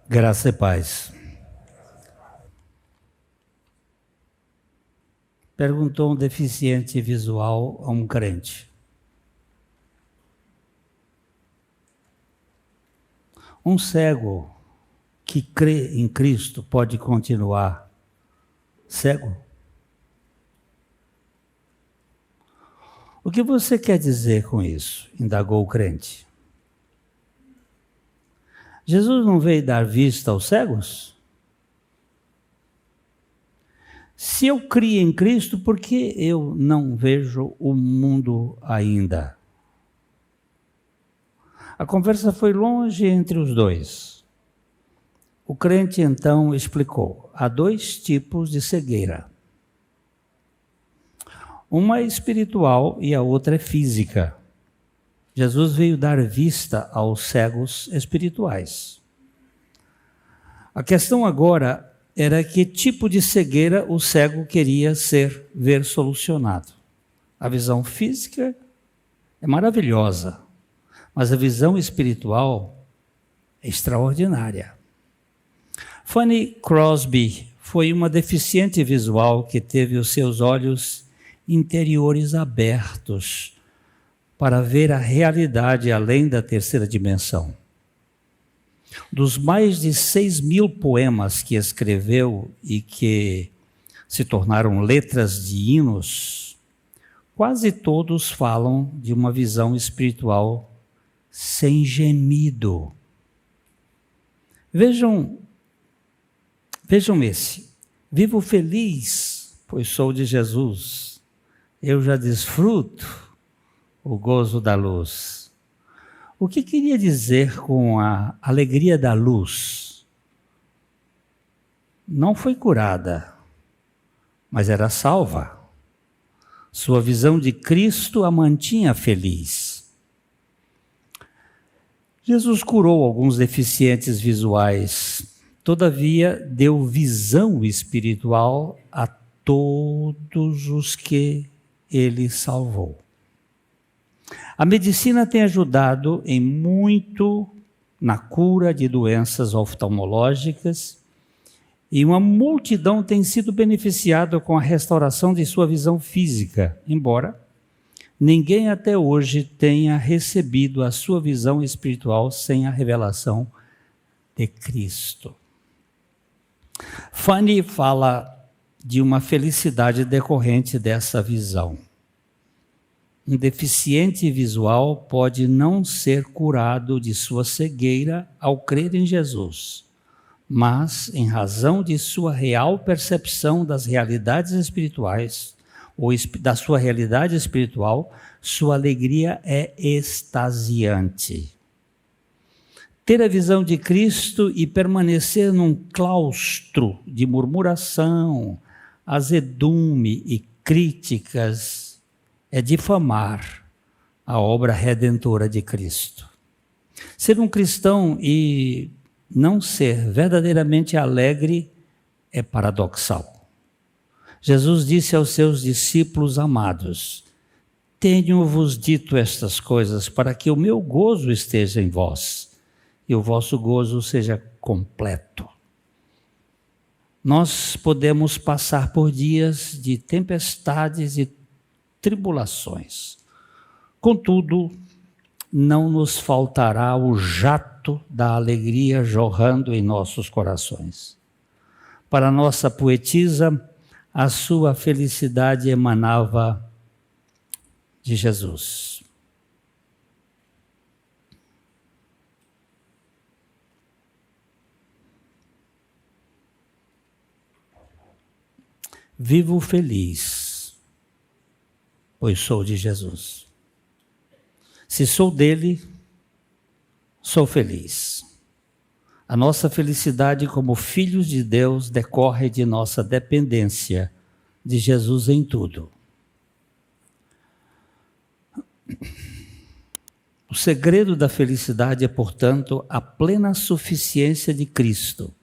Graça e paz. Perguntou um deficiente visual a um crente: um cego que crê em Cristo pode continuar cego? O que você quer dizer com isso? Indagou o crente. Jesus não veio dar vista aos cegos? Se eu criei em Cristo, por que eu não vejo o mundo ainda? A conversa foi longe entre os dois. O crente então explicou: há dois tipos de cegueira. Uma é espiritual e a outra é física. Jesus veio dar vista aos cegos espirituais. A questão agora era que tipo de cegueira o cego queria ver solucionado. A visão física é maravilhosa, mas a visão espiritual é extraordinária. Fanny Crosby foi uma deficiente visual que teve os seus olhos interiores abertos para ver a realidade além da terceira dimensão. Dos mais de 6.000 poemas que escreveu e que se tornaram letras de hinos, quase todos falam de uma visão espiritual sem gemido. Vejam esse: vivo feliz, pois sou de Jesus. Eu já desfruto o gozo da luz. O que queria dizer com a alegria da luz? Não foi curada, mas era salva. Sua visão de Cristo a mantinha feliz. Jesus curou alguns deficientes visuais, todavia deu visão espiritual a todos os que ele salvou. A medicina tem ajudado em muito na cura de doenças oftalmológicas e uma multidão tem sido beneficiada com a restauração de sua visão física, embora ninguém até hoje tenha recebido a sua visão espiritual sem a revelação de Cristo. Fanny fala de uma felicidade decorrente dessa visão. Um deficiente visual pode não ser curado de sua cegueira ao crer em Jesus, mas, em razão de sua real percepção das realidades espirituais, ou da sua realidade espiritual, sua alegria é extasiante. Ter a visão de Cristo e permanecer num claustro de murmuração, azedume e críticas é difamar a obra redentora de Cristo. Ser um cristão e não ser verdadeiramente alegre é paradoxal. Jesus disse aos seus discípulos amados: tenho-vos dito estas coisas para que o meu gozo esteja em vós e o vosso gozo seja completo. Nós podemos passar por dias de tempestades e tribulações. Contudo, não nos faltará o jato da alegria jorrando em nossos corações. Para nossa poetisa, a sua felicidade emanava de Jesus. Vivo feliz, pois sou de Jesus. Se sou dele, sou feliz. A nossa felicidade como filhos de Deus decorre de nossa dependência de Jesus em tudo. O segredo da felicidade é, portanto, a plena suficiência de Cristo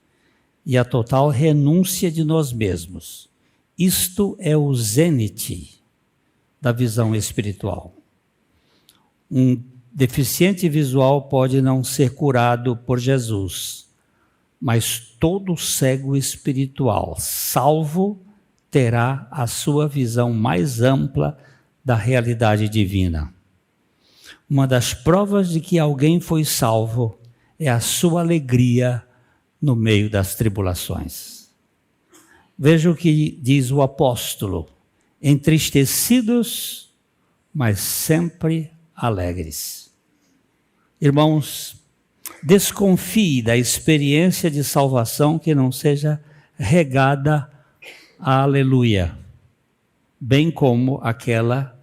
e a total renúncia de nós mesmos. Isto é o zênite da visão espiritual. Um deficiente visual pode não ser curado por Jesus, mas todo cego espiritual salvo terá a sua visão mais ampla da realidade divina. Uma das provas de que alguém foi salvo é a sua alegria no meio das tribulações. Veja o que diz o apóstolo: entristecidos, mas sempre alegres. Irmãos, desconfie da experiência de salvação que não seja regada a aleluia, bem como aquela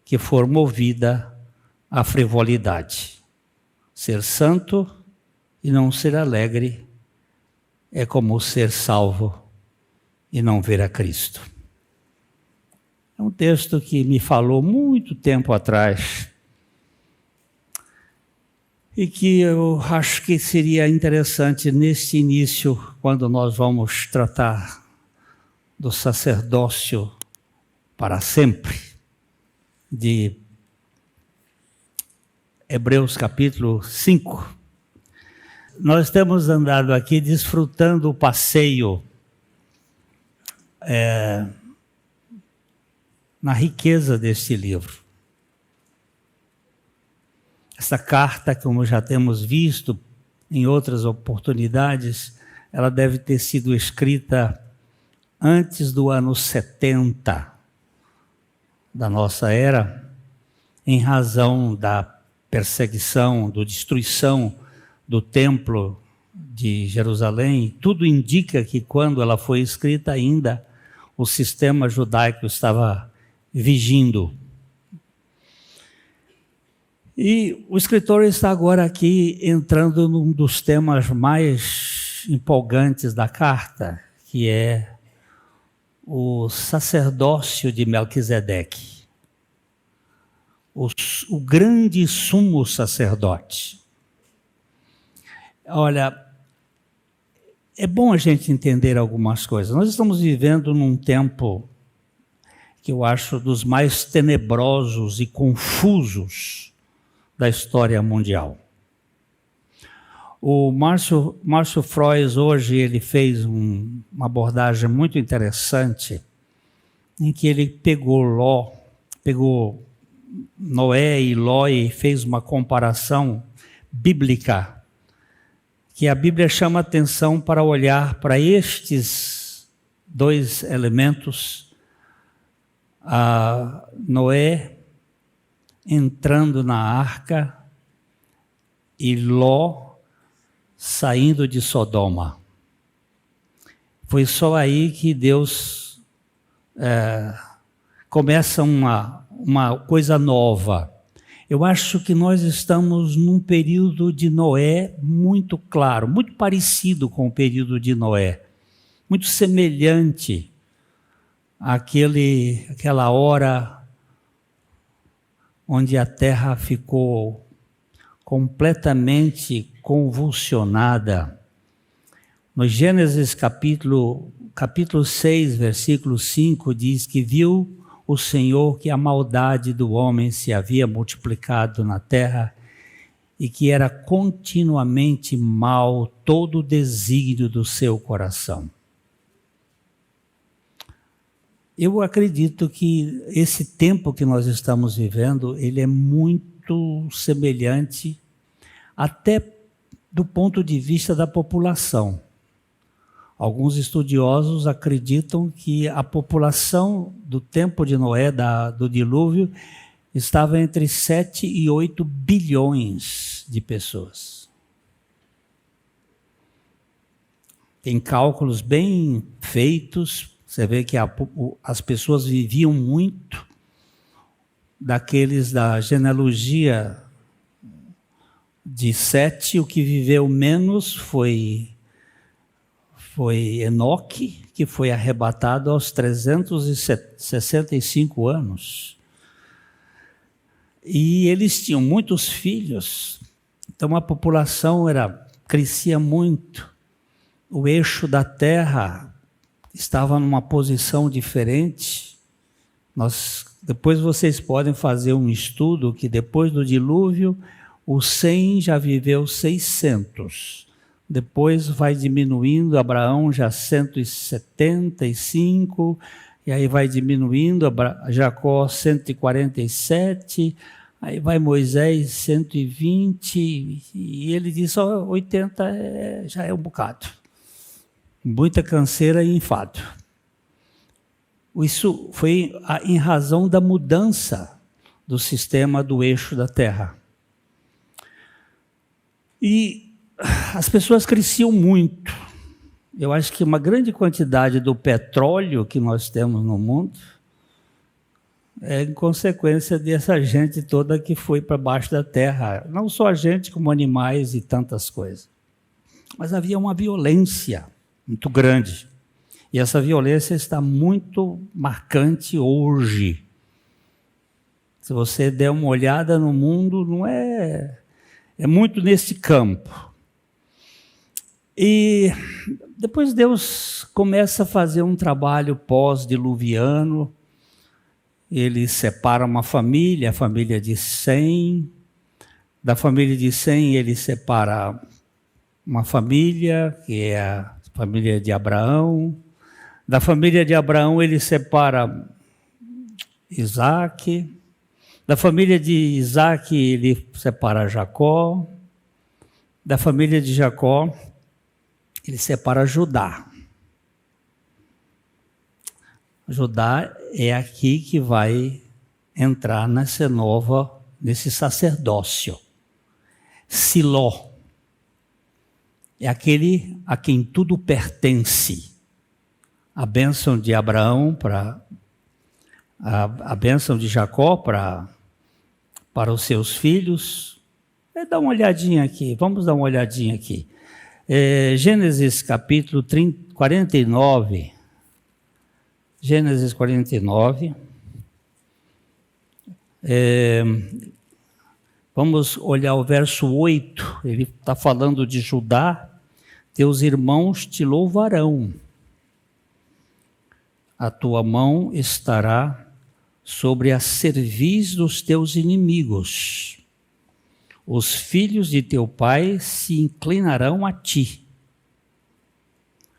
que for movida à frivolidade. Ser santo e não ser alegre é como ser salvo e não ver a Cristo. É um texto que me falou muito tempo atrás e que eu acho que seria interessante neste início, quando nós vamos tratar do sacerdócio para sempre, de Hebreus capítulo 5. Nós temos andado aqui desfrutando o passeio na riqueza deste livro. Essa carta, como já temos visto em outras oportunidades, ela deve ter sido escrita antes do ano 70 da nossa era, em razão da perseguição, da destruição do templo de Jerusalém. Tudo indica que quando ela foi escrita ainda, o sistema judaico estava vigindo. E o escritor está agora aqui entrando num dos temas mais empolgantes da carta, que é o sacerdócio de Melquisedeque, o grande sumo sacerdote. Olha, é bom a gente entender algumas coisas. Nós estamos vivendo num tempo que eu acho dos mais tenebrosos e confusos da história mundial. O Márcio Frois hoje ele fez uma abordagem muito interessante em que ele pegou Noé e Ló e fez uma comparação bíblica, que a Bíblia chama atenção para olhar para estes dois elementos, Noé entrando na arca e Ló saindo de Sodoma. Foi só aí que Deus começa uma coisa nova. Eu acho que nós estamos num período de Noé muito claro, muito parecido com o período de Noé, muito semelhante àquela hora onde a terra ficou completamente convulsionada. No Gênesis capítulo 6, versículo 5, diz que viu o Senhor que a maldade do homem se havia multiplicado na terra e que era continuamente mau todo o desígnio do seu coração. Eu acredito que esse tempo que nós estamos vivendo, ele é muito semelhante até do ponto de vista da população. Alguns estudiosos acreditam que a população do tempo de Noé, do dilúvio, estava entre 7 e 8 bilhões de pessoas. Tem cálculos bem feitos. Você vê que as pessoas viviam muito, daqueles da genealogia de Sete, o que viveu menos foi Enoque, que foi arrebatado aos 365 anos. E eles tinham muitos filhos, então a população crescia muito. O eixo da terra estava numa posição diferente. Depois vocês podem fazer um estudo que depois do dilúvio, o Sem já viveu 600. depois vai diminuindo, Abraão já 175, e aí vai diminuindo, Jacó 147, aí vai Moisés 120, e ele diz, 80 já é um bocado. Muita canseira e enfado. Isso foi em razão da mudança do sistema do eixo da Terra. E as pessoas cresciam muito. Eu acho que uma grande quantidade do petróleo que nós temos no mundo é em consequência dessa gente toda que foi para baixo da terra. Não só a gente, como animais e tantas coisas. Mas havia uma violência muito grande. E essa violência está muito marcante hoje. Se você der uma olhada no mundo, não é muito nesse campo. E depois Deus começa a fazer um trabalho pós-diluviano. Ele separa uma família, a família de Sem. Da família de Sem, ele separa uma família, que é a família de Abraão. Da família de Abraão, ele separa Isaac. Da família de Isaac, ele separa Jacó. Da família de Jacó, ele separa Judá. Judá é aqui que vai entrar nesse sacerdócio. Siló é aquele a quem tudo pertence. A bênção de Abraão a bênção de Jacó para os seus filhos. Dá uma olhadinha aqui, vamos dar uma olhadinha aqui. Gênesis capítulo 49. Gênesis 49. Vamos olhar o verso 8. Ele está falando de Judá. Teus irmãos te louvarão. A tua mão estará sobre a cerviz dos teus inimigos. Os filhos de teu pai se inclinarão a ti.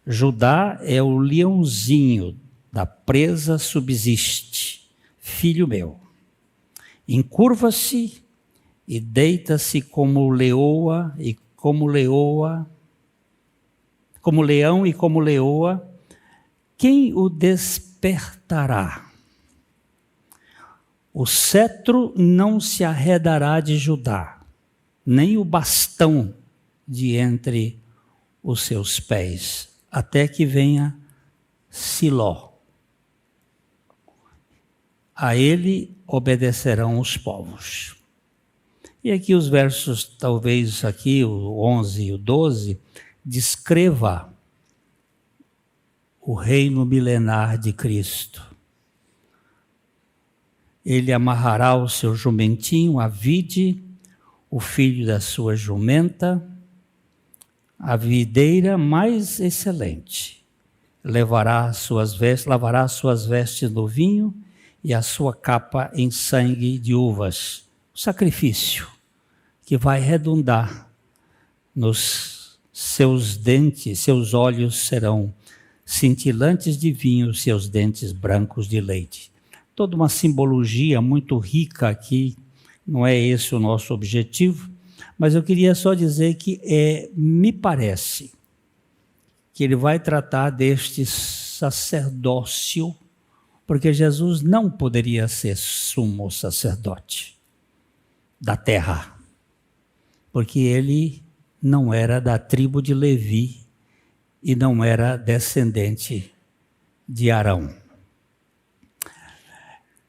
Judá é o leãozinho, da presa subsiste, filho meu. Encurva-se e deita-se como leão e como leoa. Quem o despertará? O cetro não se arredará de Judá, nem o bastão de entre os seus pés, até que venha Siló. A ele obedecerão os povos. E aqui os versos, talvez aqui, o 11 e o 12, descreva o reino milenar de Cristo. Ele amarrará o seu jumentinho, a vide, o filho da sua jumenta, a videira mais excelente. Lavará suas vestes no vinho e a sua capa em sangue de uvas. O sacrifício que vai redundar nos seus dentes, seus olhos serão cintilantes de vinho, seus dentes brancos de leite. Toda uma simbologia muito rica aqui, não é esse o nosso objetivo, mas eu queria só dizer que me parece que ele vai tratar deste sacerdócio, porque Jesus não poderia ser sumo sacerdote da terra, porque ele não era da tribo de Levi e não era descendente de Arão.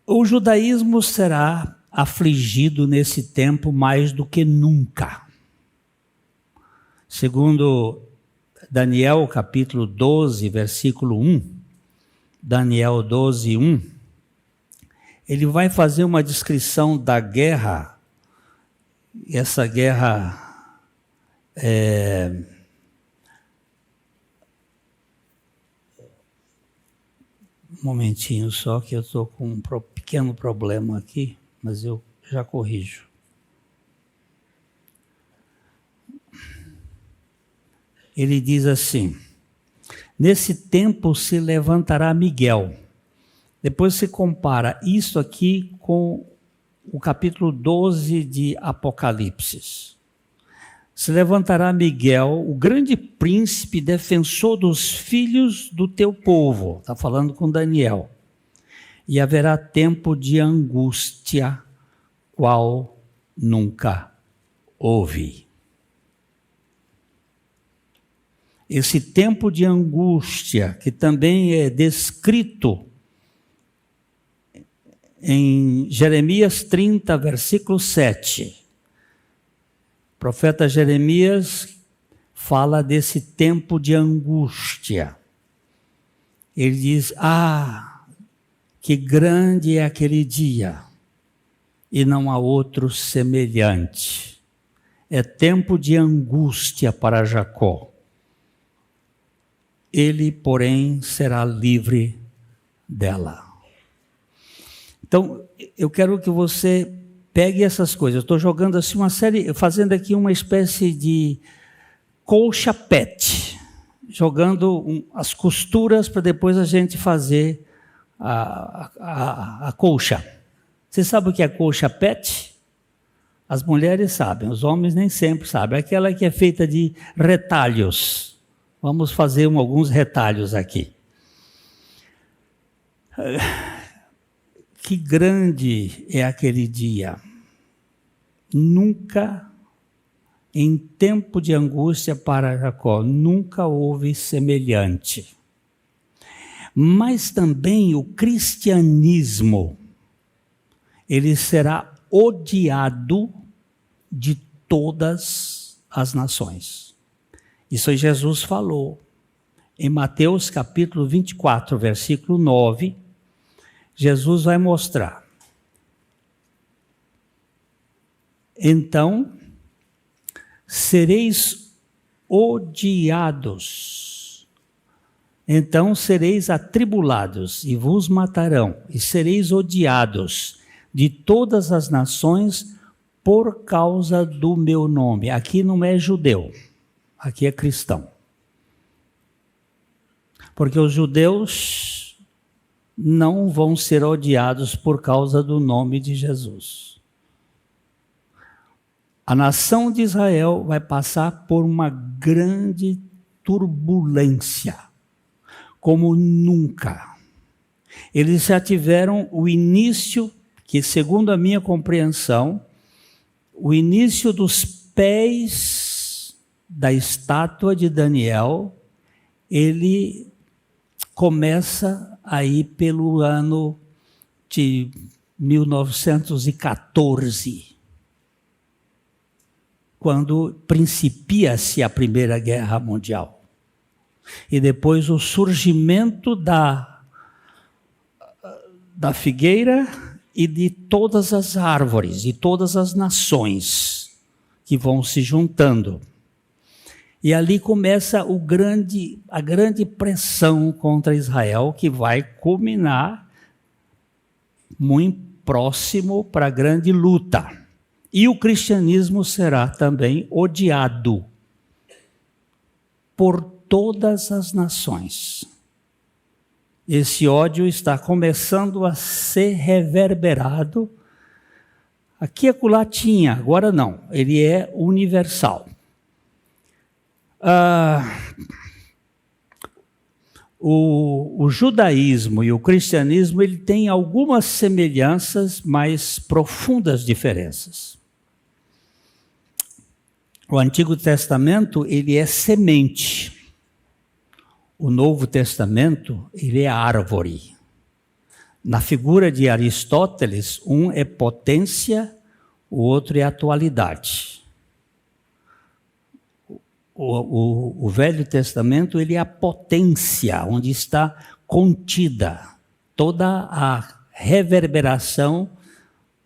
O judaísmo será afligido nesse tempo mais do que nunca. Segundo Daniel capítulo 12, versículo 1, Daniel 12, 1, ele vai fazer uma descrição da guerra. Essa guerra um momentinho só, que eu estou com um pequeno problema aqui, mas eu já corrijo. ele diz assim: nesse tempo se levantará Miguel. Depois se compara isso aqui com o capítulo 12 de Apocalipse. Se levantará Miguel, o grande príncipe, defensor dos filhos do teu povo. Está falando com Daniel. E haverá tempo de angústia, qual nunca houve. Esse tempo de angústia, que também é descrito em Jeremias 30, versículo 7. O profeta Jeremias fala desse tempo de angústia. Ele diz: que grande é aquele dia, e não há outro semelhante. É tempo de angústia para Jacó. Ele, porém, será livre dela. Então, eu quero que você pegue essas coisas. Eu estou jogando assim uma série, fazendo aqui uma espécie de colcha pet, jogando as costuras para depois a gente fazer a colcha. Você sabe o que é colcha pet? As mulheres sabem, os homens nem sempre sabem. Aquela que é feita de retalhos. Vamos fazer alguns retalhos aqui. Que grande é aquele dia. Nunca, em tempo de angústia para Jacó, nunca houve semelhante. Mas também o cristianismo, ele será odiado de todas as nações. Isso aí Jesus falou. Em Mateus capítulo 24, versículo 9, Jesus vai mostrar. Então, sereis odiados. Então sereis atribulados e vos matarão, e sereis odiados de todas as nações por causa do meu nome. Aqui não é judeu, aqui é cristão. Porque os judeus não vão ser odiados por causa do nome de Jesus. A nação de Israel vai passar por uma grande turbulência, como nunca. Eles já tiveram o início, que segundo a minha compreensão, o início dos pés da estátua de Daniel, ele começa aí pelo ano de 1914, quando principia-se a Primeira Guerra Mundial. E depois o surgimento da figueira e de todas as árvores, de todas as nações que vão se juntando. E ali começa a grande pressão contra Israel, que vai culminar muito próximo para a grande luta. E o cristianismo será também odiado por todas as nações. Esse ódio está começando a ser reverberado. Aqui e acolá tinha, agora não. Ele é universal. O judaísmo e o cristianismo, ele tem algumas semelhanças, mas profundas diferenças. O Antigo Testamento, ele é semente. O Novo Testamento, ele é árvore. Na figura de Aristóteles, um é potência, o outro é atualidade. O Velho Testamento, ele é a potência, onde está contida toda a reverberação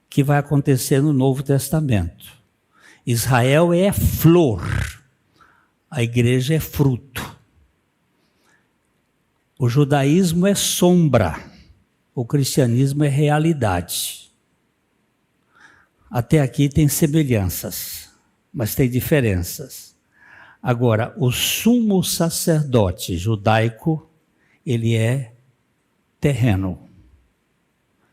que vai acontecer no Novo Testamento. Israel é flor, a igreja é fruto. O judaísmo é sombra, o cristianismo é realidade. Até aqui tem semelhanças, mas tem diferenças. Agora, o sumo sacerdote judaico, ele é terreno.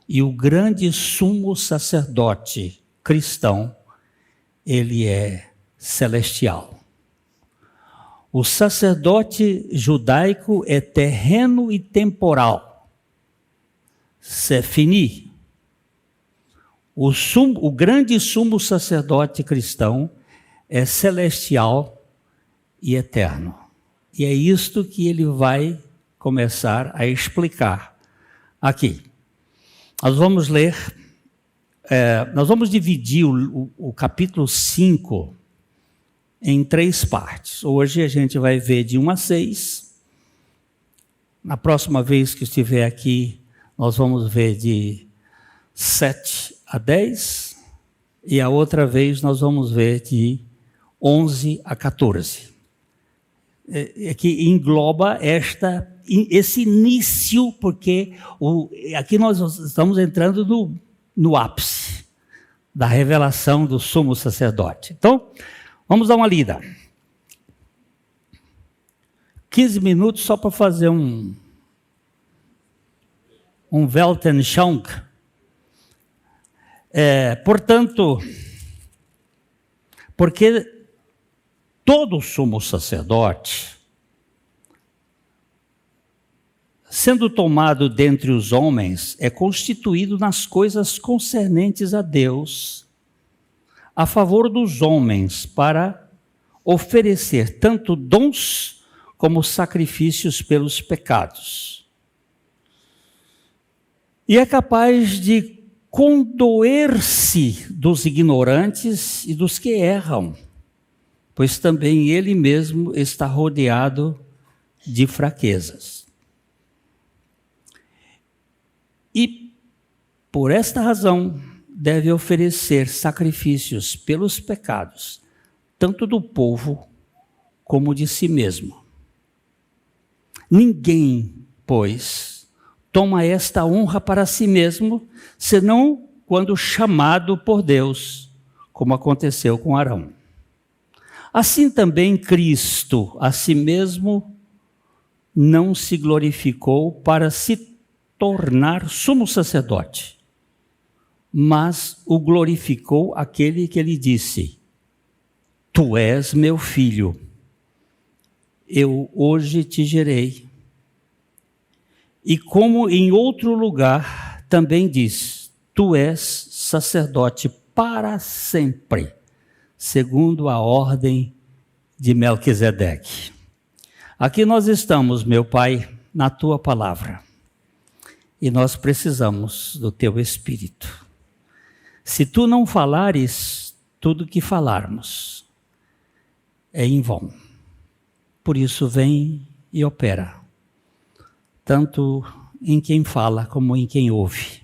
E o grande sumo sacerdote cristão, ele é celestial. O sacerdote judaico é terreno e temporal. C'est fini. O grande sumo sacerdote cristão é celestial e eterno. E é isto que ele vai começar a explicar aqui. Nós vamos ler, nós vamos dividir o capítulo 5 em 3 partes. Hoje a gente vai ver de 1 a 6. Na próxima vez que estiver aqui, nós vamos ver de 7 a 10. E a outra vez nós vamos ver de 11 a 14. Que engloba esse início, porque aqui nós estamos entrando no ápice da revelação do sumo sacerdote. Então, vamos dar uma lida. 15 minutos só para fazer um Weltanschauung. Portanto, porque todo sumo sacerdote, sendo tomado dentre os homens, é constituído nas coisas concernentes a Deus, a favor dos homens, para oferecer tanto dons como sacrifícios pelos pecados. E é capaz de condoer-se dos ignorantes e dos que erram, pois também ele mesmo está rodeado de fraquezas. E, por esta razão, deve oferecer sacrifícios pelos pecados, tanto do povo como de si mesmo. Ninguém, pois, toma esta honra para si mesmo, senão quando chamado por Deus, como aconteceu com Arão. Assim também Cristo, a si mesmo, não se glorificou para se tornar sumo sacerdote, mas o glorificou aquele que lhe disse: Tu és meu filho, eu hoje te gerei. E como em outro lugar também diz: Tu és sacerdote para sempre, segundo a ordem de Melquisedeque. Aqui nós estamos, meu Pai, na Tua palavra, e nós precisamos do Teu Espírito. Se Tu não falares, tudo que falarmos é em vão. Por isso, vem e opera, tanto em quem fala como em quem ouve,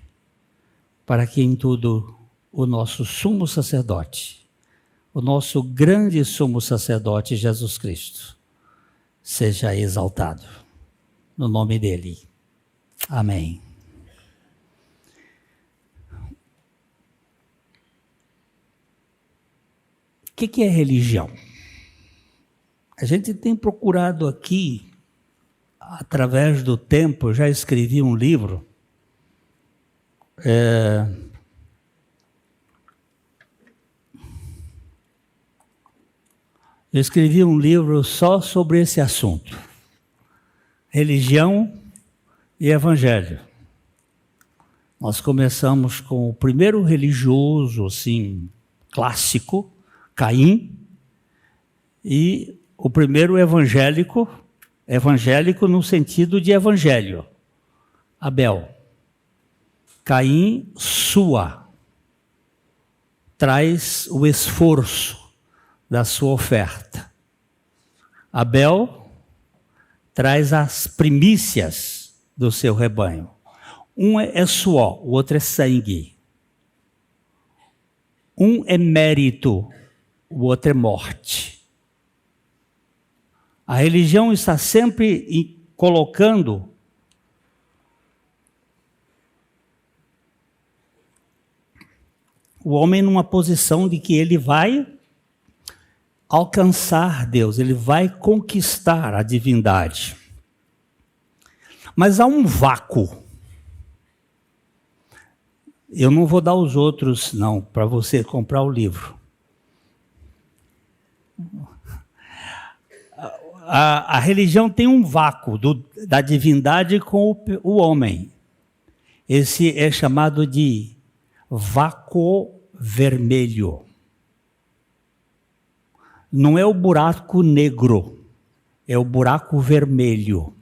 para que em tudo o nosso sumo sacerdote, o nosso grande sumo sacerdote Jesus Cristo, seja exaltado. No nome dele. Amém. O que é religião? A gente tem procurado aqui, através do tempo, eu já escrevi um livro, eu escrevi um livro só sobre esse assunto, religião e evangelho. Nós começamos com o primeiro religioso, assim, clássico, Caim, e o primeiro evangélico no sentido de evangelho, Abel. Caim sua, traz o esforço da sua oferta. Abel traz as primícias do seu rebanho. Um é suor, o outro é sangue. Um é mérito, o outro é morte. A religião está sempre colocando o homem numa posição de que ele vai alcançar Deus, ele vai conquistar a divindade. Mas há um vácuo. Eu não vou dar os outros, não, para você comprar o livro. A religião tem um vácuo da divindade com o homem. Esse é chamado de vácuo vermelho. Não é o buraco negro, é o buraco vermelho.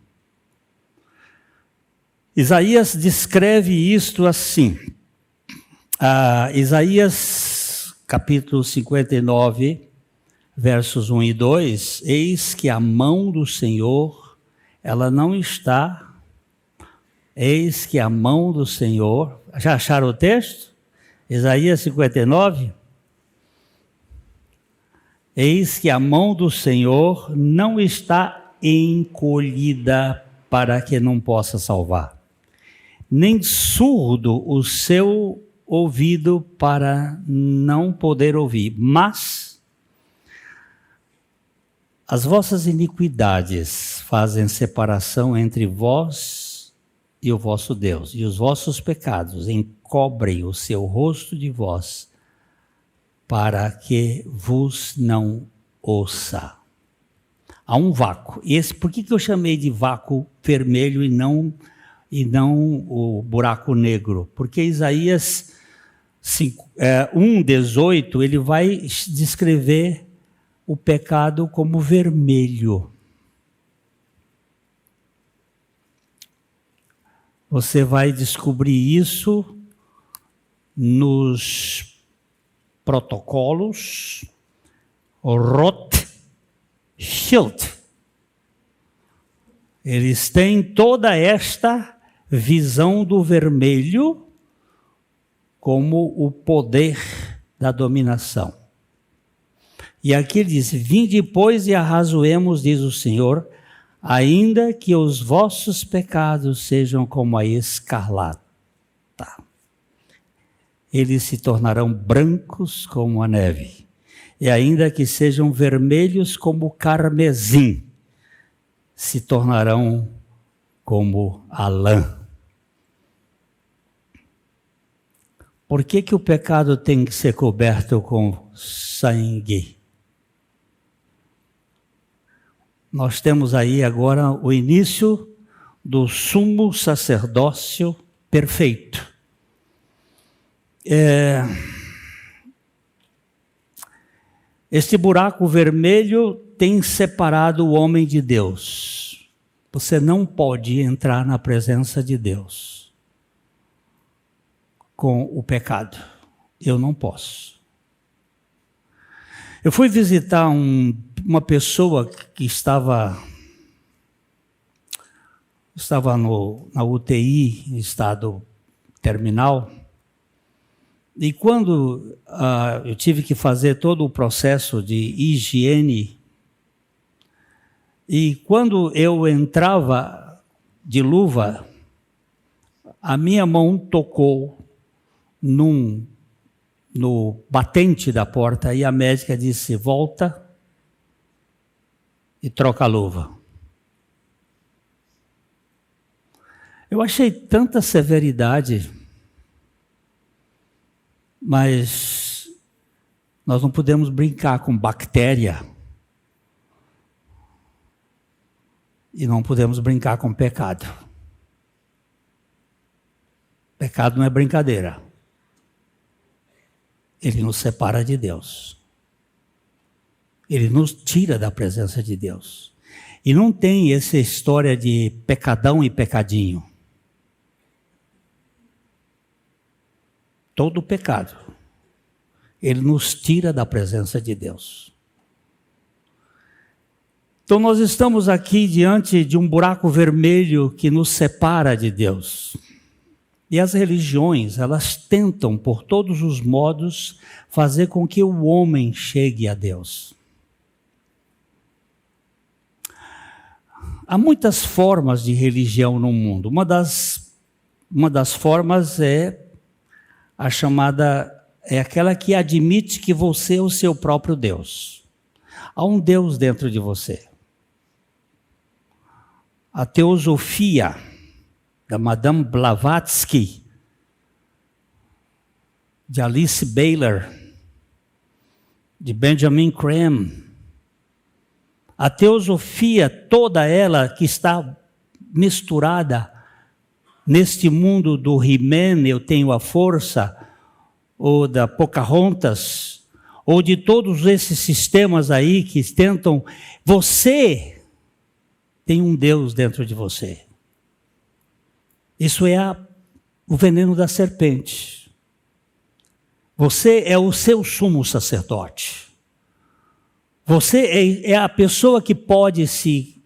Isaías descreve isto assim. Isaías capítulo 59, versos 1 e 2, eis que a mão do Senhor, ela não está, eis que a mão do Senhor, já acharam o texto? Isaías 59, eis que a mão do Senhor não está encolhida para que não possa salvar, nem surdo o seu ouvido para não poder ouvir, mas as vossas iniquidades fazem separação entre vós e o vosso Deus, e os vossos pecados encobrem o seu rosto de vós, para que vos não ouça. Há um vácuo. Por que eu chamei de vácuo vermelho e não o buraco negro? Porque Isaías 1:18, ele vai descrever o pecado como vermelho. Você vai descobrir isso nos protocolos Rothschild. Eles têm toda esta visão do vermelho como o poder da dominação. E aqui ele diz, vinde, pois, e arrazoemos, diz o Senhor, ainda que os vossos pecados sejam como a escarlata, eles se tornarão brancos como a neve, e ainda que sejam vermelhos como o carmesim, se tornarão como a lã. Por que o pecado tem que ser coberto com sangue? Nós temos aí agora o início do sumo sacerdócio perfeito. Este buraco vermelho tem separado o homem de Deus. Você não pode entrar na presença de Deus com o pecado. Eu não posso. Eu fui visitar uma pessoa que estava na UTI, em estado terminal, e quando eu tive que fazer todo o processo de higiene, e quando eu entrava de luva, a minha mão tocou no batente da porta, e a médica disse, volta e troca a luva. Eu achei tanta severidade, mas nós não podemos brincar com bactéria e não podemos brincar com pecado. Pecado não é brincadeira. Ele nos separa de Deus. Ele nos tira da presença de Deus. E não tem essa história de pecadão e pecadinho. Todo pecado, ele nos tira da presença de Deus. Então nós estamos aqui diante de um buraco vermelho que nos separa de Deus. E as religiões, elas tentam, por todos os modos, fazer com que o homem chegue a Deus. Há muitas formas de religião no mundo. Uma das formas é aquela que admite que você é o seu próprio Deus. Há um Deus dentro de você. A teosofia da Madame Blavatsky, de Alice Bailey, de Benjamin Creme, a teosofia toda ela que está misturada neste mundo do He-Man, eu tenho a força, ou da Pocahontas, ou de todos esses sistemas aí que tentam, você tem um Deus dentro de você. Isso é o veneno da serpente. Você é o seu sumo sacerdote. Você é a pessoa que pode se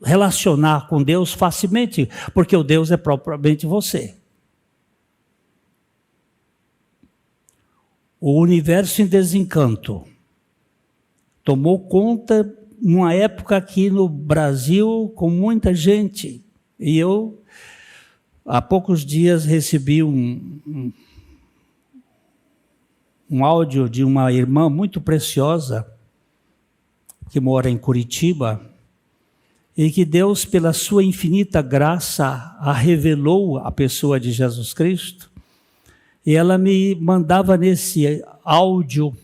relacionar com Deus facilmente, porque o Deus é propriamente você. O universo em desencanto tomou conta numa época aqui no Brasil com muita gente. E eu, há poucos dias, recebi um áudio de uma irmã muito preciosa que mora em Curitiba e que Deus, pela sua infinita graça, a revelou a pessoa de Jesus Cristo. E ela me mandava nesse áudio,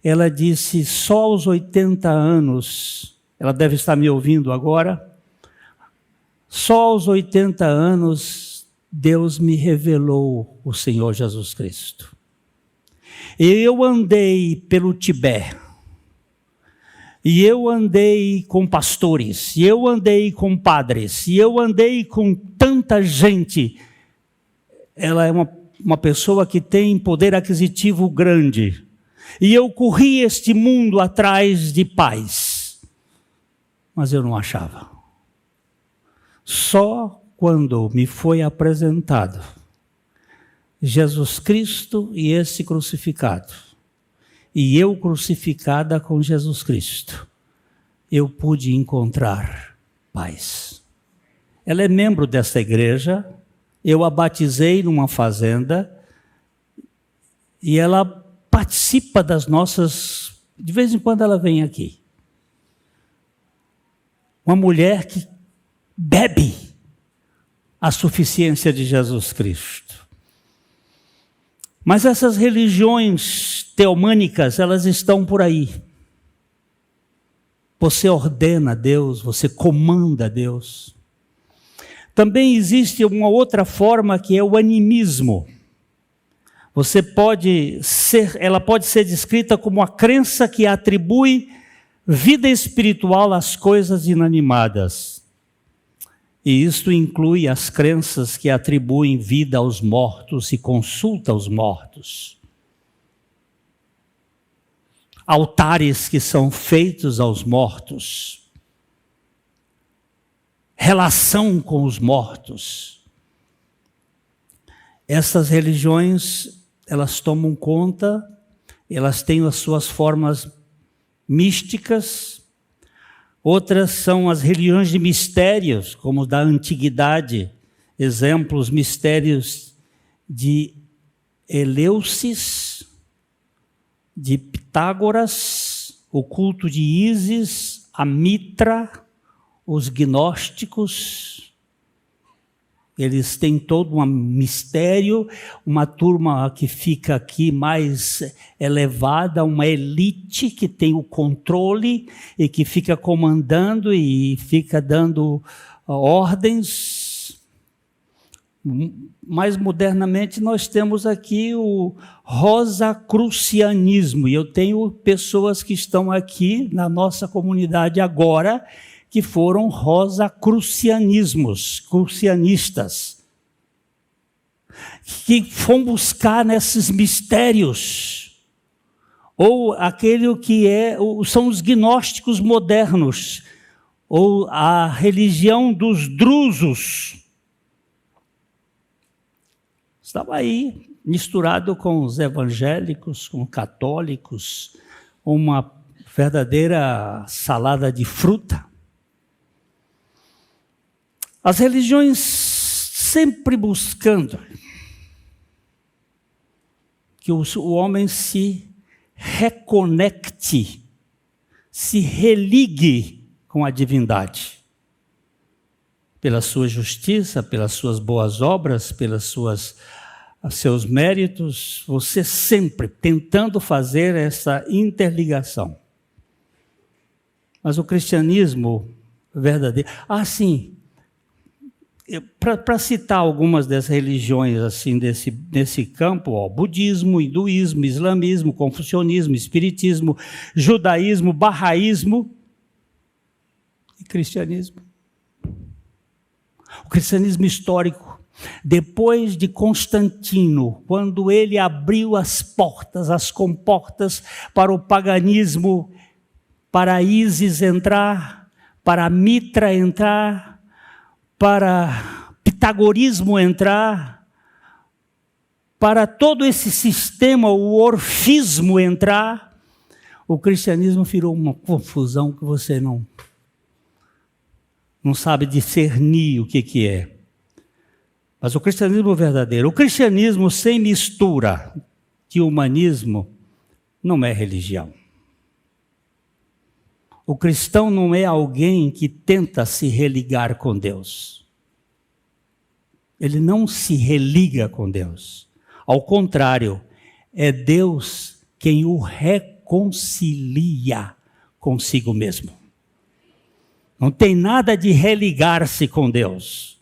ela disse, só aos 80 anos, ela deve estar me ouvindo agora, só aos 80 anos Deus me revelou o Senhor Jesus Cristo. E eu andei pelo Tibete, e eu andei com pastores, e eu andei com padres, e eu andei com tanta gente. Ela é uma pessoa que tem poder aquisitivo grande. E eu corri este mundo atrás de paz, mas eu não achava. Só quando me foi apresentado Jesus Cristo e esse crucificado, e eu crucificada com Jesus Cristo, eu pude encontrar paz. Ela é membro dessa igreja, eu a batizei numa fazenda, e ela participa das nossas... De vez em quando ela vem aqui. Uma mulher que bebe a suficiência de Jesus Cristo. Mas essas religiões teomânicas, elas estão por aí. Você ordena a Deus, você comanda a Deus. Também existe uma outra forma que é o animismo. Ela pode ser descrita como a crença que atribui vida espiritual às coisas inanimadas. E isto inclui as crenças que atribuem vida aos mortos e consulta aos mortos. Altares que são feitos aos mortos. Relação com os mortos. Essas religiões, elas tomam conta, elas têm as suas formas místicas. Outras são as religiões de mistérios, como da antiguidade. Exemplos, mistérios de Eleusis, de Pitágoras, o culto de Ísis, a Mitra, os gnósticos. Eles têm todo um mistério, uma turma que fica aqui mais elevada, uma elite que tem o controle e que fica comandando e fica dando ordens. Mais modernamente nós temos aqui o rosacrucianismo, e eu tenho pessoas que estão aqui na nossa comunidade agora que foram crucianistas, que vão buscar nesses mistérios, ou aquele que são os gnósticos modernos, ou a religião dos drusos. Estava aí, misturado com os evangélicos, com católicos, uma verdadeira salada de fruta. As religiões sempre buscando que o homem se reconecte, se religue com a divindade. Pela sua justiça, pelas suas boas obras, pelos seus méritos, você sempre tentando fazer essa interligação. Mas o cristianismo verdadeiro... sim, para citar algumas dessas religiões assim, desse campo, budismo, hinduísmo, islamismo, confucionismo, espiritismo, judaísmo, bahaísmo e cristianismo. O cristianismo histórico, depois de Constantino, quando ele abriu as portas, as comportas para o paganismo, para Ísis entrar, para Mitra entrar, para pitagorismo entrar, para todo esse sistema, o orfismo entrar, o cristianismo virou uma confusão que você não sabe discernir o que é. Mas o cristianismo verdadeiro, o cristianismo sem mistura de humanismo, não é religião. O cristão não é alguém que tenta se religar com Deus. Ele não se religa com Deus. Ao contrário, é Deus quem o reconcilia consigo mesmo. Não tem nada de religar-se com Deus.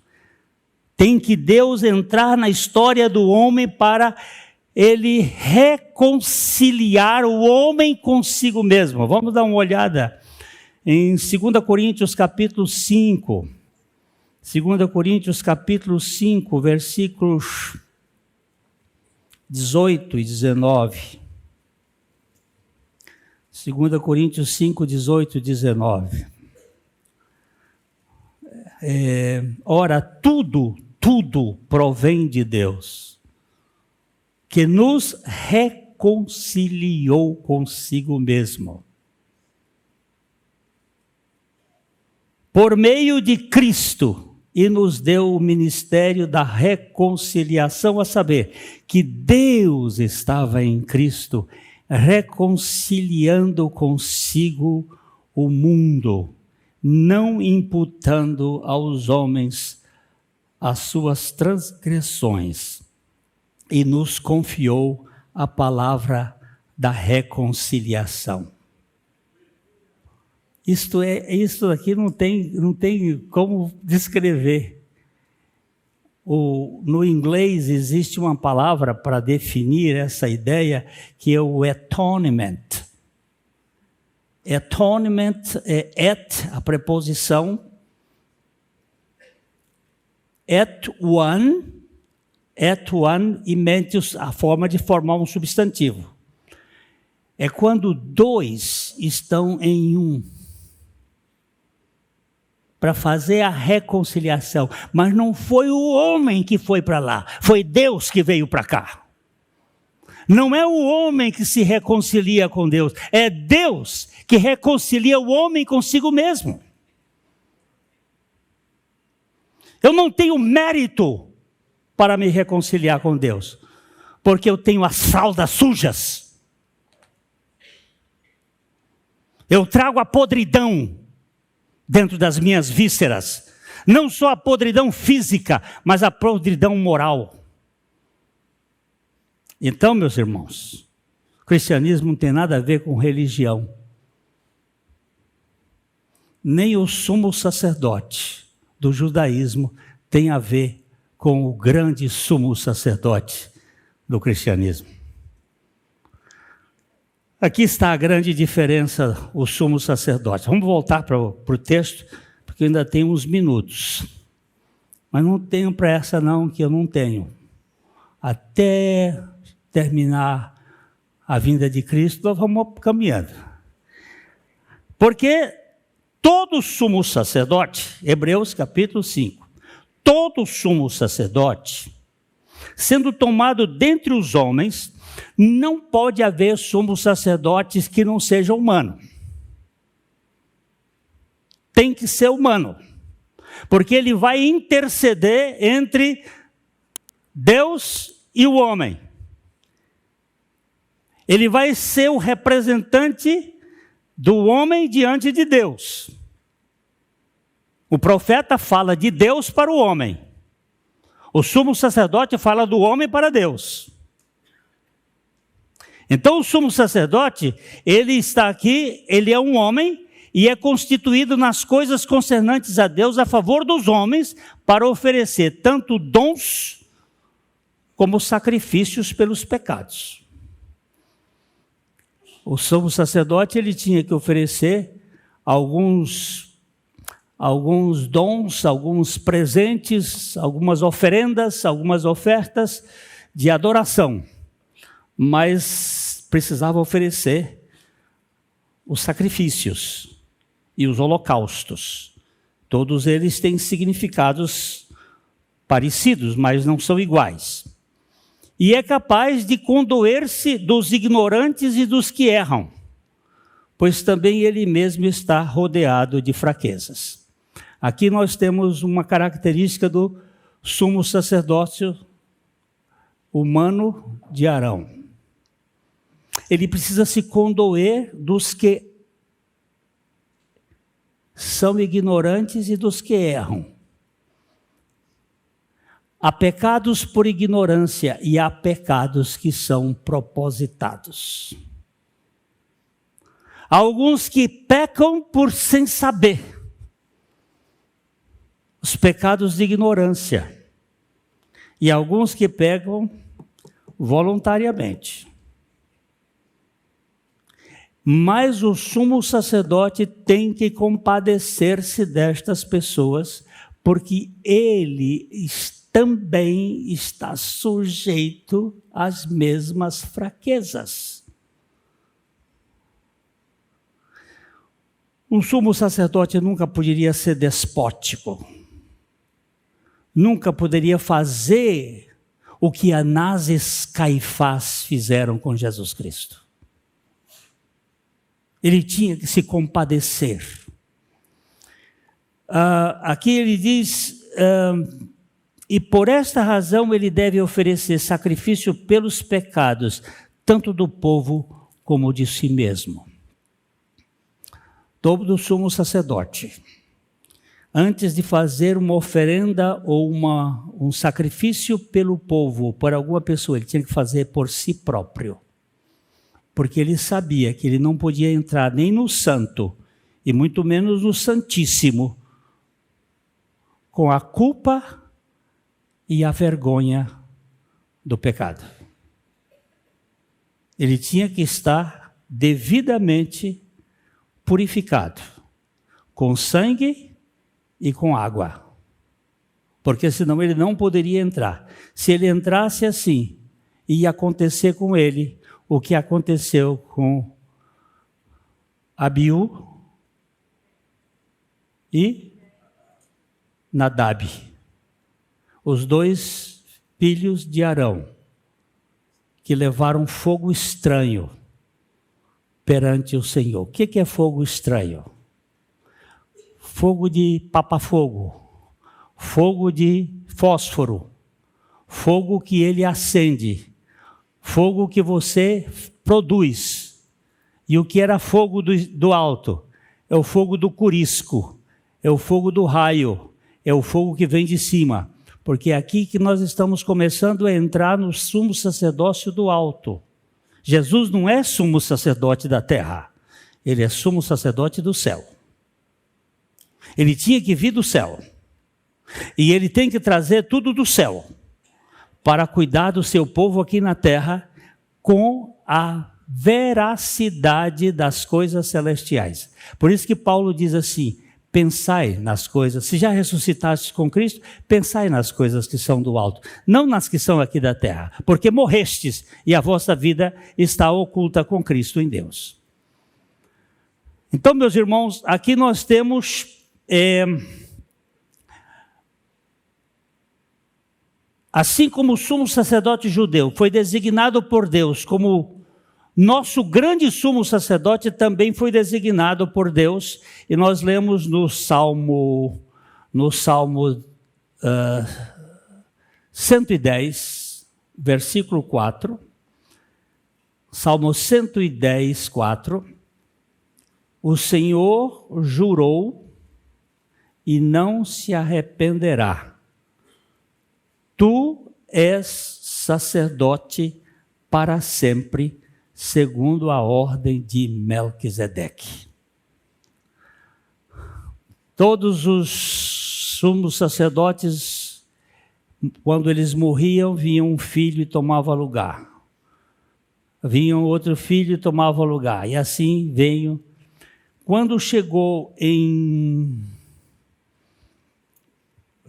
Tem que Deus entrar na história do homem para ele reconciliar o homem consigo mesmo. Vamos dar uma olhada em 2 Coríntios capítulo 5. 2 Coríntios capítulo 5, versículos 18 e 19. 2 Coríntios 5, 18 e 19. Ora, tudo provém de Deus, que nos reconciliou consigo mesmo, por meio de Cristo, e nos deu o ministério da reconciliação, a saber, que Deus estava em Cristo, reconciliando consigo o mundo, não imputando aos homens as suas transgressões, e nos confiou a palavra da reconciliação. Isso aqui não tem como descrever. No inglês existe uma palavra para definir essa ideia, que é o atonement. Atonement é a preposição, one, e mentius, a forma de formar um substantivo. É quando dois estão em um, para fazer a reconciliação. Mas não foi o homem que foi para lá, foi Deus que veio para cá. Não é o homem que se reconcilia com Deus, é Deus que reconcilia o homem consigo mesmo. Eu não tenho mérito para me reconciliar com Deus, porque eu tenho as fraldas sujas. Eu trago a podridão dentro das minhas vísceras, não só a podridão física, mas a podridão moral. Então, meus irmãos, o cristianismo não tem nada a ver com religião. Nem o sumo sacerdote do judaísmo tem a ver com o grande sumo sacerdote do cristianismo. Aqui está a grande diferença, o sumo sacerdote. Vamos voltar para o texto, porque ainda tem uns minutos. Mas não tenho pressa não, que eu não tenho. Até terminar a vinda de Cristo, nós vamos caminhando. Porque todo sumo sacerdote, Hebreus capítulo 5, todo sumo sacerdote, sendo tomado dentre os homens, não pode haver sumos sacerdotes que não sejam humanos. Tem que ser humano, porque ele vai interceder entre Deus e o homem. Ele vai ser o representante do homem diante de Deus. O profeta fala de Deus para o homem. O sumo sacerdote fala do homem para Deus. Então o sumo sacerdote, ele está aqui, ele é um homem e é constituído nas coisas concernentes a Deus a favor dos homens para oferecer tanto dons como sacrifícios pelos pecados. O sumo sacerdote, ele tinha que oferecer alguns dons, alguns presentes, algumas oferendas, algumas ofertas de adoração, mas precisava oferecer os sacrifícios e os holocaustos. Todos eles têm significados parecidos, mas não são iguais. E é capaz de condoer-se dos ignorantes e dos que erram, pois também ele mesmo está rodeado de fraquezas. Aqui nós temos uma característica do sumo sacerdócio humano de Arão. Ele precisa se condoer dos que são ignorantes e dos que erram. Há pecados por ignorância e há pecados que são propositados. Há alguns que pecam por sem saber. Os pecados de ignorância. E alguns que pecam voluntariamente. Mas o sumo sacerdote tem que compadecer-se destas pessoas, porque ele também está sujeito às mesmas fraquezas. Um sumo sacerdote nunca poderia ser despótico. Nunca poderia fazer o que Anás e Caifás fizeram com Jesus Cristo. Ele tinha que se compadecer. Aqui ele diz, e por esta razão ele deve oferecer sacrifício pelos pecados, tanto do povo como de si mesmo. Todo sumo sacerdote, antes de fazer uma oferenda ou um sacrifício pelo povo, por alguma pessoa, ele tinha que fazer por si próprio. Porque ele sabia que ele não podia entrar nem no santo, e muito menos no santíssimo, com a culpa e a vergonha do pecado. Ele tinha que estar devidamente purificado, com sangue e com água, porque senão ele não poderia entrar. Se ele entrasse assim, ia acontecer com ele o que aconteceu com Abiú e Nadab, os dois filhos de Arão, que levaram fogo estranho perante o Senhor. O que é fogo estranho? Fogo de papa-fogo, fogo de fósforo, fogo que ele acende, fogo que você produz. E o que era fogo do alto? É o fogo do curisco, é o fogo do raio, é o fogo que vem de cima. Porque é aqui que nós estamos começando a entrar no sumo sacerdócio do alto. Jesus não é sumo sacerdote da terra, ele é sumo sacerdote do céu. Ele tinha que vir do céu. E ele tem que trazer tudo do céu para cuidar do seu povo aqui na terra com a veracidade das coisas celestiais. Por isso que Paulo diz assim, pensai nas coisas, se já ressuscitastes com Cristo, pensai nas coisas que são do alto, não nas que são aqui da terra, porque morrestes e a vossa vida está oculta com Cristo em Deus. Então, meus irmãos, aqui nós temos assim como o sumo sacerdote judeu foi designado por Deus como nosso grande sumo sacerdote, também foi designado por Deus, e nós lemos no Salmo 110, versículo 4, Salmo 110, 4, O Senhor jurou e não se arrependerá. Tu és sacerdote para sempre, segundo a ordem de Melquisedeque. Todos os sumos sacerdotes, quando eles morriam, vinha um filho e tomava lugar. Vinha outro filho e tomava lugar. E assim veio. Quando chegou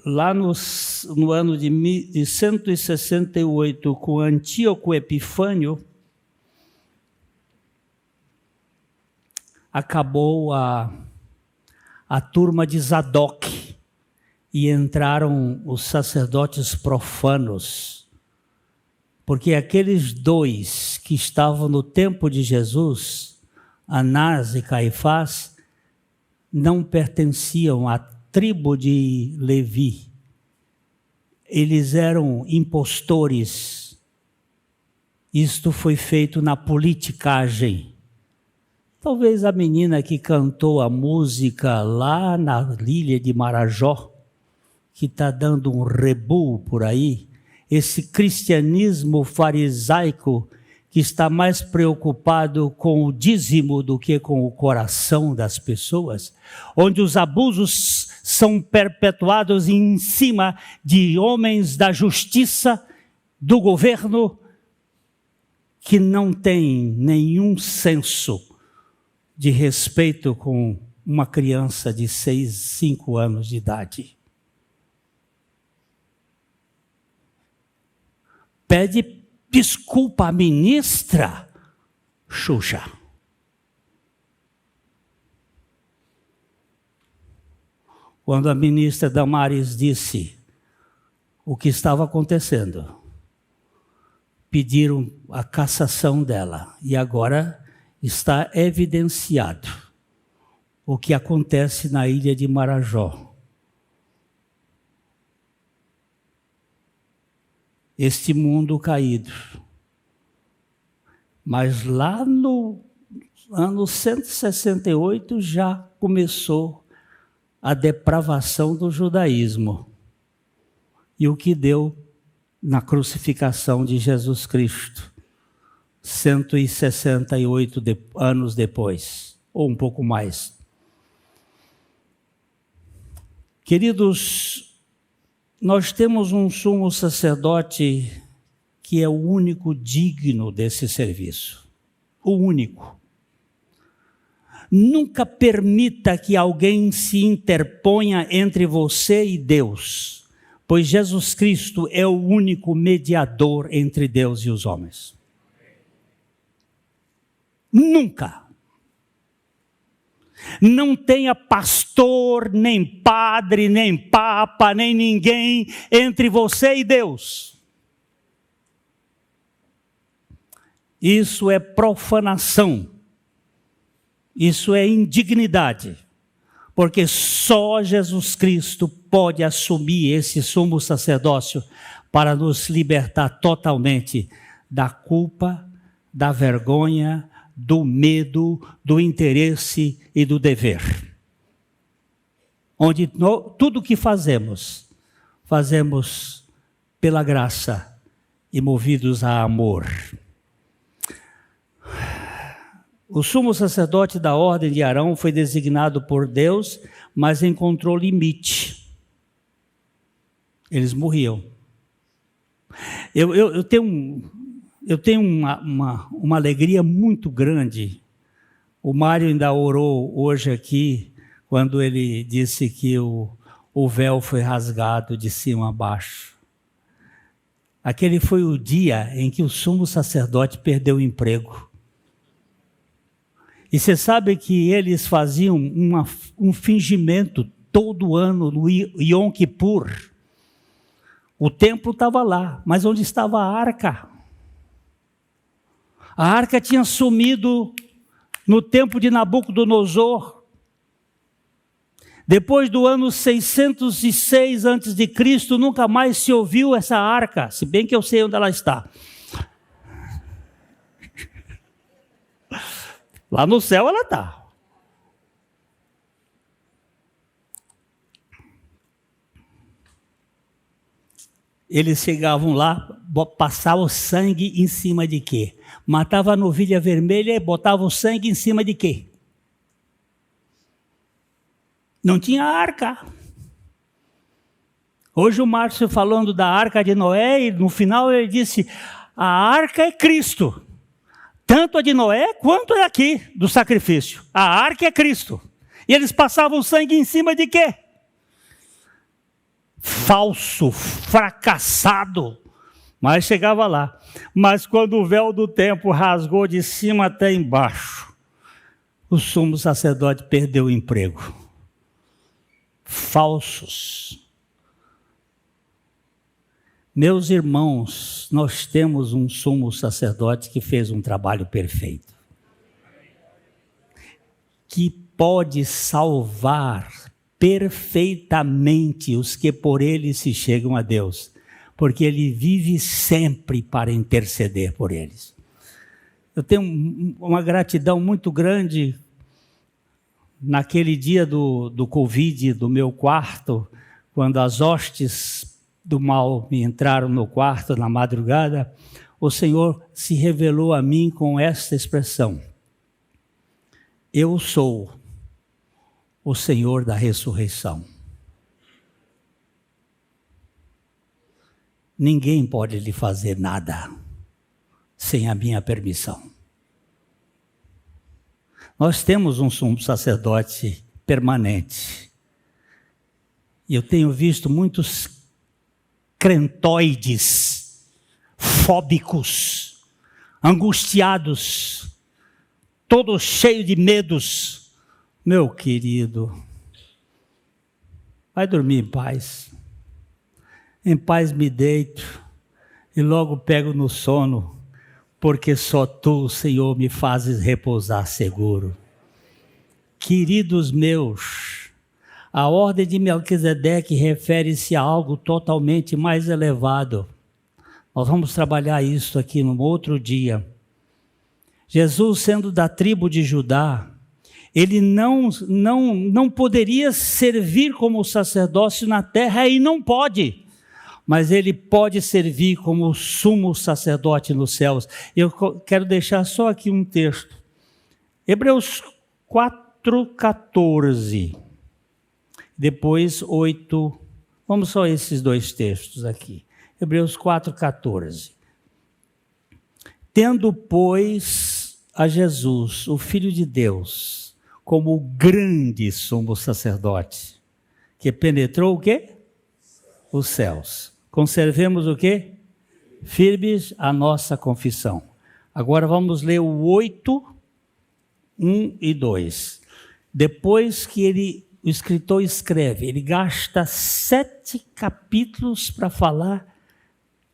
lá no ano de 168, com Antíoco Epifânio, acabou a turma de Zadok e entraram os sacerdotes profanos, porque aqueles dois que estavam no tempo de Jesus, Anás e Caifás, não pertenciam à tribo de Levi. Eles eram impostores. Isto foi feito na politicagem. Talvez a menina que cantou a música lá na ilha de Marajó, que está dando um rebu por aí, esse cristianismo farisaico que está mais preocupado com o dízimo do que com o coração das pessoas, onde os abusos são perpetuados em cima de homens da justiça, do governo, que não têm nenhum senso de respeito com uma criança de 6, 5 anos de idade. Pede desculpa à ministra, Xuxa. Quando a ministra Damares disse o que estava acontecendo, pediram a cassação dela. E agora está evidenciado o que acontece na ilha de Marajó. Este mundo caído. Mas lá no ano 168 já começou a depravação do judaísmo. E o que deu na crucificação de Jesus Cristo, 168 anos depois, ou um pouco mais. Queridos, nós temos um sumo sacerdote que é o único digno desse serviço. O único. Nunca permita que alguém se interponha entre você e Deus, pois Jesus Cristo é o único mediador entre Deus e os homens. Nunca. Não tenha pastor, nem padre, nem papa, nem ninguém entre você e Deus. Isso é profanação. Isso é indignidade. Porque só Jesus Cristo pode assumir esse sumo sacerdócio para nos libertar totalmente da culpa, da vergonha, do medo, do interesse e do dever. Onde tudo o que fazemos, fazemos pela graça e movidos a amor. O sumo sacerdote da ordem de Arão foi designado por Deus, mas encontrou limite. Eles morriam. Eu tenho uma alegria muito grande. O Mário ainda orou hoje aqui, quando ele disse que o véu foi rasgado de cima a baixo. Aquele foi o dia em que o sumo sacerdote perdeu o emprego. E você sabe que eles faziam um fingimento todo ano no Yom Kippur. O templo estava lá, mas onde estava a arca? A arca tinha sumido no tempo de Nabucodonosor. Depois do ano 606 a.C., nunca mais se ouviu essa arca, se bem que eu sei onde ela está. Lá no céu ela está. Eles chegavam lá, passavam o sangue em cima de quê? Matava a novilha vermelha e botava o sangue em cima de quê? Não tinha arca. Hoje o Márcio falando da arca de Noé, e no final ele disse, a arca é Cristo. Tanto a de Noé quanto a aqui, do sacrifício. A arca é Cristo. E eles passavam sangue em cima de quê? Falso, fracassado. Mas chegava lá. Mas quando o véu do templo rasgou de cima até embaixo, o sumo sacerdote perdeu o emprego. Falsos. Meus irmãos, nós temos um sumo sacerdote que fez um trabalho perfeito, que pode salvar perfeitamente os que por ele se chegam a Deus, porque ele vive sempre para interceder por eles. Eu tenho uma gratidão muito grande naquele dia do Covid, do meu quarto, quando as hostes do mal me entraram no quarto na madrugada, o Senhor se revelou a mim com esta expressão: eu sou o Senhor da ressurreição. Ninguém pode lhe fazer nada sem a minha permissão. Nós temos um sumo sacerdote permanente. E eu tenho visto muitos crentoides, fóbicos, angustiados, todos cheios de medos. Meu querido, vai dormir em paz. Em paz me deito e logo pego no sono, porque só tu, Senhor, me fazes repousar seguro. Queridos meus, a ordem de Melquisedeque refere-se a algo totalmente mais elevado. Nós vamos trabalhar isso aqui num outro dia. Jesus, sendo da tribo de Judá, ele não poderia servir como sacerdócio na terra e não pode, mas ele pode servir como sumo sacerdote nos céus. Eu quero deixar só aqui um texto. Hebreus 4:14. Depois 8, vamos só esses dois textos aqui. Hebreus 4:14. Tendo, pois, a Jesus, o Filho de Deus, como o grande sumo sacerdote, que penetrou o quê? Os céus. Conservemos o quê? Firmes a nossa confissão. Agora vamos ler o 8, 1 e 2. Depois que o escritor escreve, ele gasta 7 capítulos para falar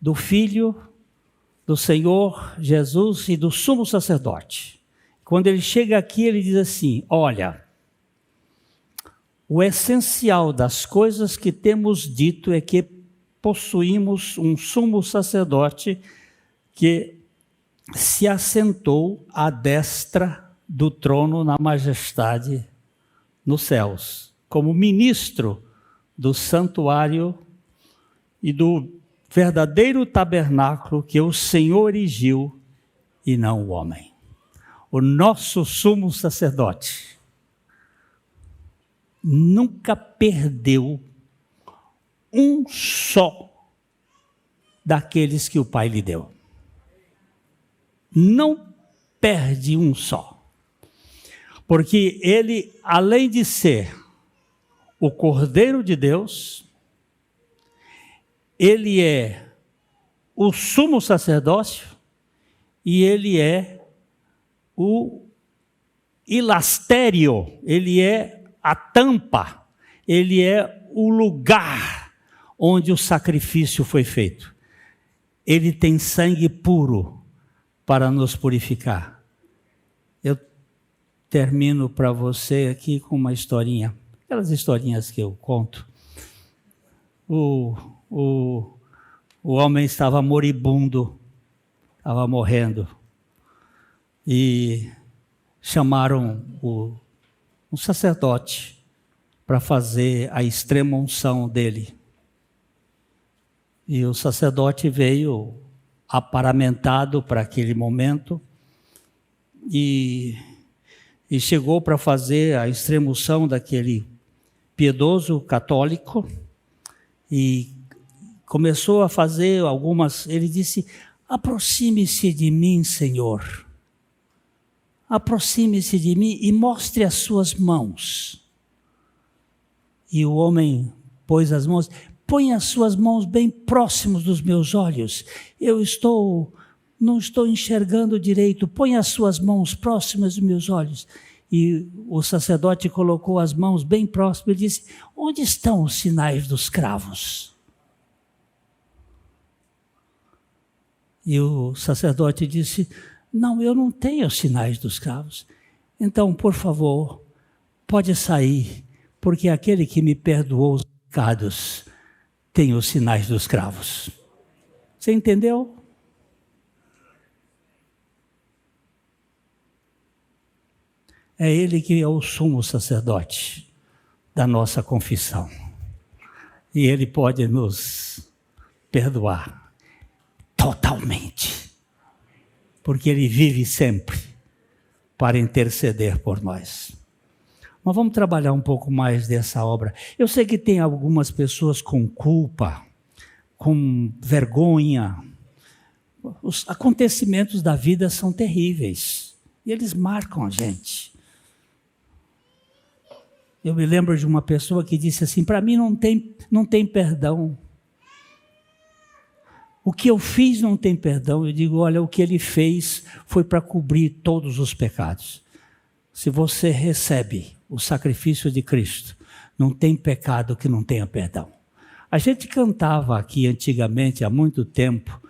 do Filho, do Senhor Jesus e do sumo sacerdote. Quando ele chega aqui, ele diz assim, olha, o essencial das coisas que temos dito é que possuímos um sumo sacerdote que se assentou à destra do trono na majestade nos céus, como ministro do santuário e do verdadeiro tabernáculo que o Senhor erigiu e não o homem. O nosso sumo sacerdote nunca perdeu um só daqueles que o Pai lhe deu. Não perde um só. Porque ele, além de ser o Cordeiro de Deus, ele é o sumo sacerdócio e ele é o ilastério, ele é a tampa, ele é o lugar onde o sacrifício foi feito. Ele tem sangue puro para nos purificar. Eu termino para você aqui com uma historinha, aquelas historinhas que eu conto. O homem estava moribundo, estava morrendo, e chamaram um sacerdote para fazer a extrema unção dele. E o sacerdote veio aparamentado para aquele momento e chegou para fazer a extremunção daquele piedoso católico e começou a fazer algumas... Ele disse: aproxime-se de mim, Senhor. Aproxime-se de mim e mostre as suas mãos. E o homem pôs as mãos... Põe as suas mãos bem próximos dos meus olhos. Não estou enxergando direito. Põe as suas mãos próximas dos meus olhos. E o sacerdote colocou as mãos bem próximas e disse: onde estão os sinais dos cravos? E o sacerdote disse: não, eu não tenho os sinais dos cravos. Então, por favor, pode sair, porque aquele que me perdoou os pecados tem os sinais dos cravos. Você entendeu? É ele que é o sumo sacerdote da nossa confissão. E ele pode nos perdoar totalmente. Porque ele vive sempre para interceder por nós. Mas vamos trabalhar um pouco mais dessa obra. Eu sei que tem algumas pessoas com culpa, com vergonha. Os acontecimentos da vida são terríveis. E eles marcam a gente. Eu me lembro de uma pessoa que disse assim: para mim não tem perdão. O que eu fiz não tem perdão. Eu digo: olha, o que ele fez foi para cobrir todos os pecados. Se você recebe o sacrifício de Cristo, não tem pecado que não tenha perdão. A gente cantava aqui antigamente, há muito tempo,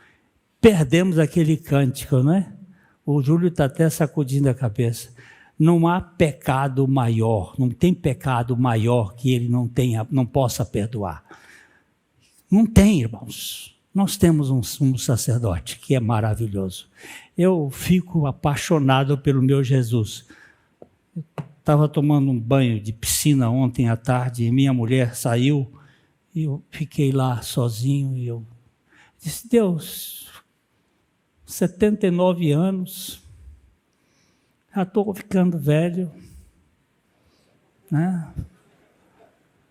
perdemos aquele cântico, não é? O Júlio está até sacudindo a cabeça. Não há pecado maior, não tem pecado maior que ele não possa perdoar. Não tem, irmãos. Nós temos um sumo sacerdote que é maravilhoso. Eu fico apaixonado pelo meu Jesus. Estava tomando um banho de piscina ontem à tarde e minha mulher saiu e eu fiquei lá sozinho e eu disse: Deus, 79 anos, já estou ficando velho, né?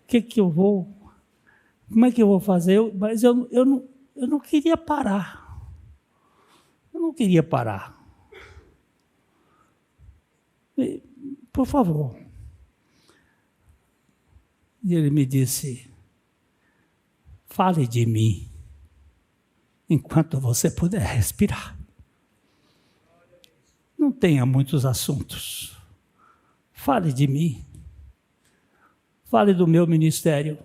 Como é que eu vou fazer? Mas eu não queria parar. Eu não queria parar. Por favor. E ele me disse: fale de mim enquanto você puder respirar. Não tenha muitos assuntos. Fale de mim. Fale do meu ministério.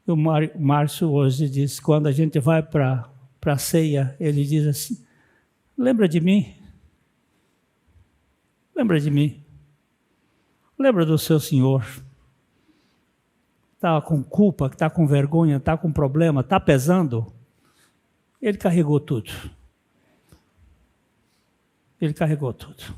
O Márcio hoje diz, quando a gente vai para a ceia, ele diz assim: lembra de mim? Lembra de mim? Lembra do seu Senhor? Está com culpa, está com vergonha, está com problema, está pesando? Ele carregou tudo. Ele carregou tudo.